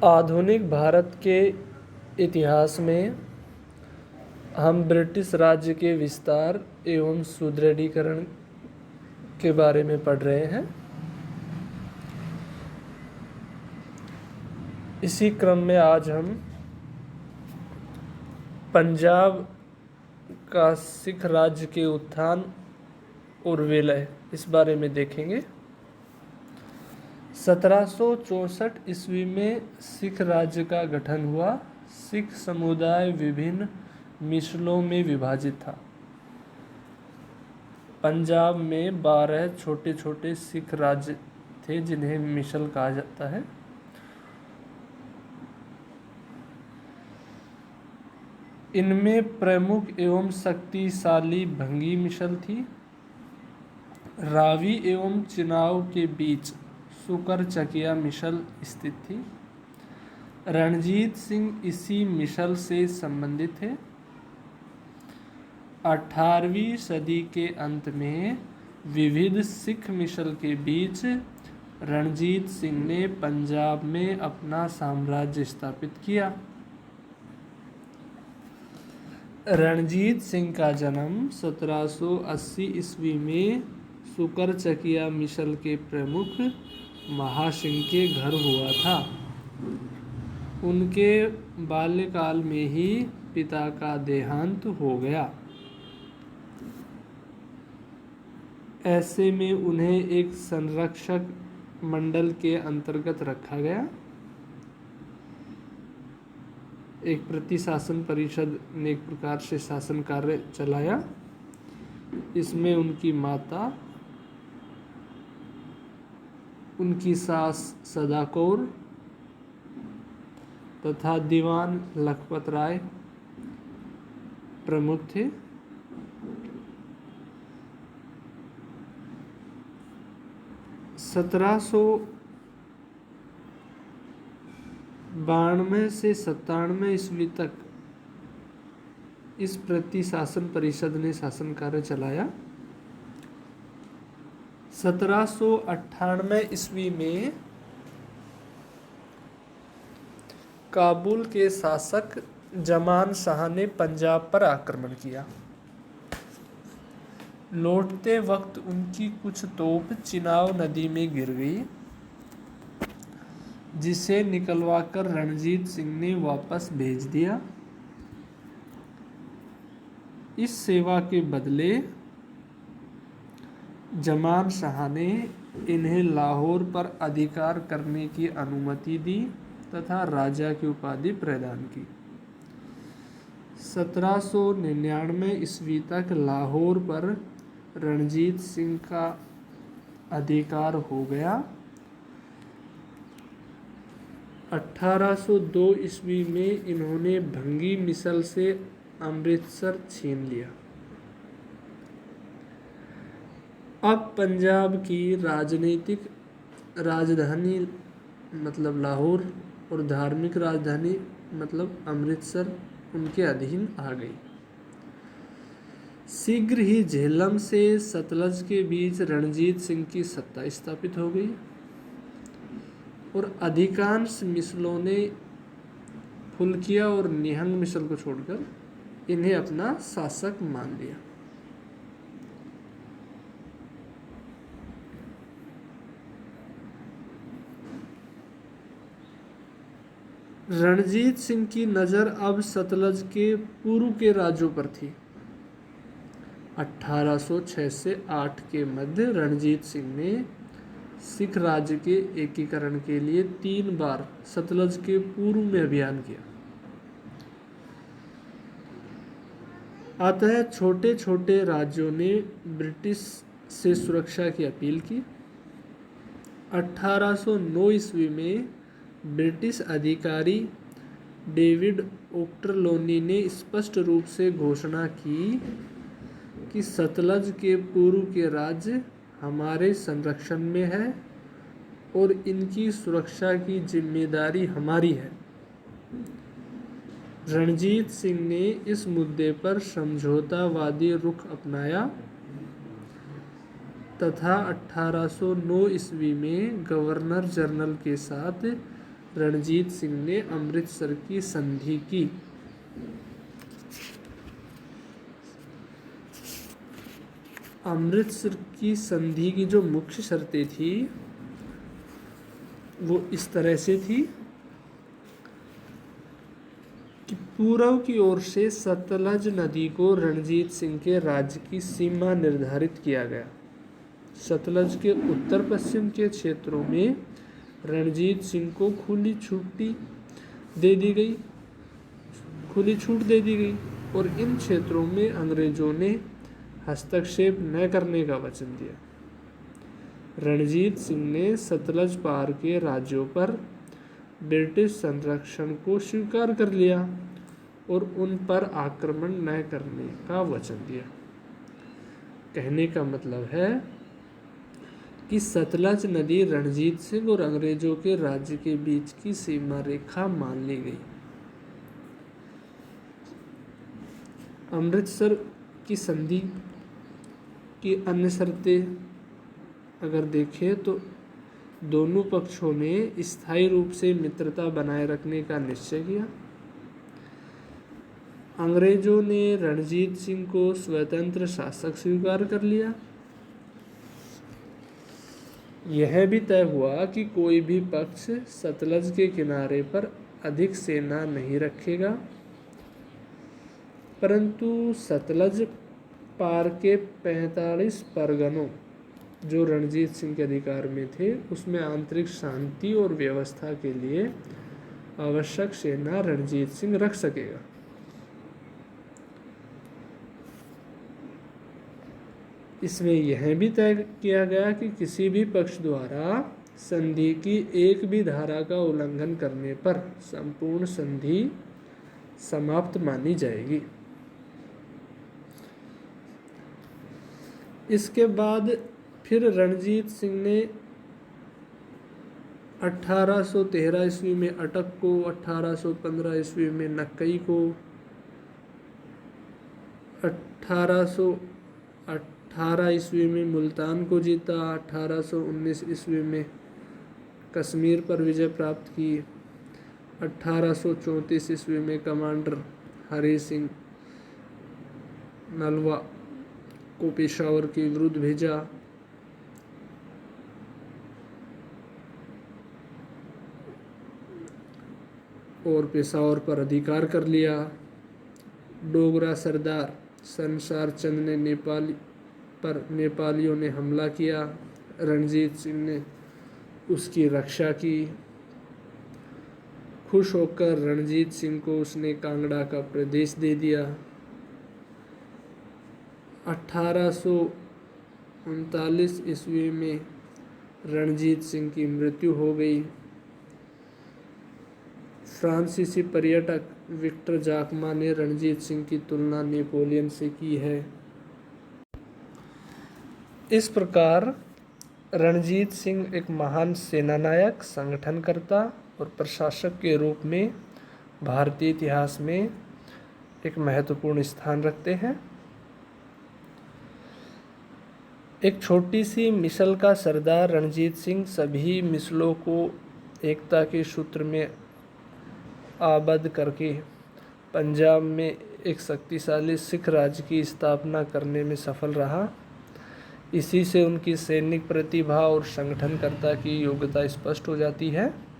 आधुनिक भारत के इतिहास में हम ब्रिटिश राज्य के विस्तार एवं सुदृढ़ीकरण के बारे में पढ़ रहे हैं। इसी क्रम में आज हम पंजाब का सिख राज्य के उत्थान और विलय इस बारे में देखेंगे। 1764 ईस्वी में सिख राज्य का गठन हुआ। सिख समुदाय विभिन्न मिसलों में विभाजित था। पंजाब में 12 छोटे छोटे सिख राज्य थे जिन्हें मिसल कहा जाता है। इनमें प्रमुख एवं शक्तिशाली भंगी मिसल थी। रावी एवं चिनाव के बीच सुकर चकिया मिसल स्थित थी। रणजीत सिंह इसी मिसल से संबंधित थे। 18वीं सदी के अंत में विविध सिख मिसल के बीच रणजीत सिंह ने पंजाब में अपना साम्राज्य स्थापित किया। रणजीत सिंह का जन्म 1780 ईस्वी में सुकर चकिया मिसल के प्रमुख महासिंह के घर हुआ था। उनके बाल्यकाल में ही पिता का देहांत हो गया। ऐसे में उन्हें एक संरक्षक मंडल के अंतर्गत रखा गया। एक प्रतिशासन परिषद ने एक प्रकार से शासन कार्य चलाया। इसमें उनकी माता, उनकी सास सदा कौर तथा दीवान लखपत राय प्रमुख थे। सत्रह सौ 92 से 97 ईस्वी तक इस प्रतिशासन परिषद ने शासन कार्य चलाया। 1798 ईस्वी में काबुल के शासक जमान शाह ने पंजाब पर आक्रमण किया। लौटते वक्त उनकी कुछ तोप चिनाव नदी में गिर गई, जिसे निकलवाकर रणजीत सिंह ने वापस भेज दिया। इस सेवा के बदले जमान शाह ने इन्हें लाहौर पर अधिकार करने की अनुमति दी तथा राजा की उपाधि प्रदान की। 1799 ईस्वी तक लाहौर पर रणजीत सिंह का अधिकार हो गया। 1802 ईस्वी में इन्होंने भंगी मिसल से अमृतसर छीन लिया। अब पंजाब की राजनीतिक राजधानी मतलब लाहौर और धार्मिक राजधानी मतलब अमृतसर उनके अधीन आ गई। शीघ्र ही झेलम से सतलज के बीच रणजीत सिंह की सत्ता स्थापित हो गई और अधिकांश मिसलों ने फुल्किया और निहंग मिसल को छोड़कर इन्हें अपना शासक मान लिया। रणजीत सिंह की नज़र अब सतलज के पूर्व के राज्यों पर थी। 1806 से 8 के मध्य रणजीत सिंह ने सिख राज्य के एकीकरण के लिए 3 बार सतलज के पूर्व में अभियान किया। अतः छोटे छोटे राज्यों ने ब्रिटिश से सुरक्षा की अपील की। 1809 ईस्वी में ब्रिटिश अधिकारी डेविड ओक्टरलोनी ने स्पष्ट रूप से घोषणा की कि सतलज के पूर्व के राज्य हमारे संरक्षण में है और इनकी सुरक्षा की जिम्मेदारी हमारी है। रणजीत सिंह ने इस मुद्दे पर समझौतावादी रुख अपनाया तथा 1809 ईस्वी में गवर्नर जनरल के साथ रणजीत सिंह ने अमृतसर की संधि की। अमृतसर की संधि की जो मुख्य शर्तें थी वो इस तरह से थी कि पूर्व की ओर से सतलज नदी को रणजीत सिंह के राज्य की सीमा निर्धारित किया गया। सतलज के उत्तर पश्चिम के क्षेत्रों में रणजीत सिंह को खुली छूट दे दी गई और इन क्षेत्रों में अंग्रेजों ने हस्तक्षेप न करने का वचन दिया। रणजीत सिंह ने सतलज पार के राज्यों पर ब्रिटिश संरक्षण को स्वीकार कर लिया और उन पर आक्रमण न करने का वचन दिया। कहने का मतलब है कि सतलज नदी रणजीत सिंह और अंग्रेजों के राज्य के बीच की सीमा रेखा मान ली गई। अमृतसर की संधि की अन्य शर्तें अगर देखें तो दोनों पक्षों ने स्थायी रूप से मित्रता बनाए रखने का निश्चय किया। अंग्रेजों ने रणजीत सिंह को स्वतंत्र शासक स्वीकार कर लिया। यह भी तय हुआ कि कोई भी पक्ष सतलज के किनारे पर अधिक सेना नहीं रखेगा, परंतु सतलज पार के 45 परगनों जो रणजीत सिंह के अधिकार में थे उसमें आंतरिक शांति और व्यवस्था के लिए आवश्यक सेना रणजीत सिंह रख सकेगा। इसमें यह भी तय किया गया कि किसी भी पक्ष द्वारा संधि की एक भी धारा का उल्लंघन करने पर संपूर्ण संधि समाप्त मानी जाएगी। इसके बाद फिर रणजीत सिंह ने 1813 ईस्वी में अटक को, 1815 ईस्वी में नक्कई को, 1818 ईस्वी में मुल्तान को जीता, 1819 ईस्वी में कश्मीर पर विजय प्राप्त की, 1834 ईस्वी में कमांडर हरि सिंह नलवा को पेशावर के विरुद्ध भेजा। और पेशावर पर अधिकार कर लिया। डोगरा सरदार संसार चंद ने नेपालियों ने हमला किया। रणजीत सिंह ने उसकी रक्षा की। खुश होकर रणजीत सिंह को उसने कांगड़ा का प्रदेश दे दिया। 1839 ईस्वी में रणजीत सिंह की मृत्यु हो गई। फ्रांसीसी पर्यटक विक्टर जाकमा ने रणजीत सिंह की तुलना नेपोलियन से की है। इस प्रकार रणजीत सिंह एक महान सेनानायक, संगठनकर्ता और प्रशासक के रूप में भारतीय इतिहास में एक महत्वपूर्ण स्थान रखते हैं। एक छोटी सी मिसल का सरदार रणजीत सिंह सभी मिसलों को एकता के सूत्र में आबद्ध करके पंजाब में एक शक्तिशाली सिख राज्य की स्थापना करने में सफल रहा। इसी से उनकी सैनिक प्रतिभा और संगठनकर्ता की योग्यता स्पष्ट हो जाती है।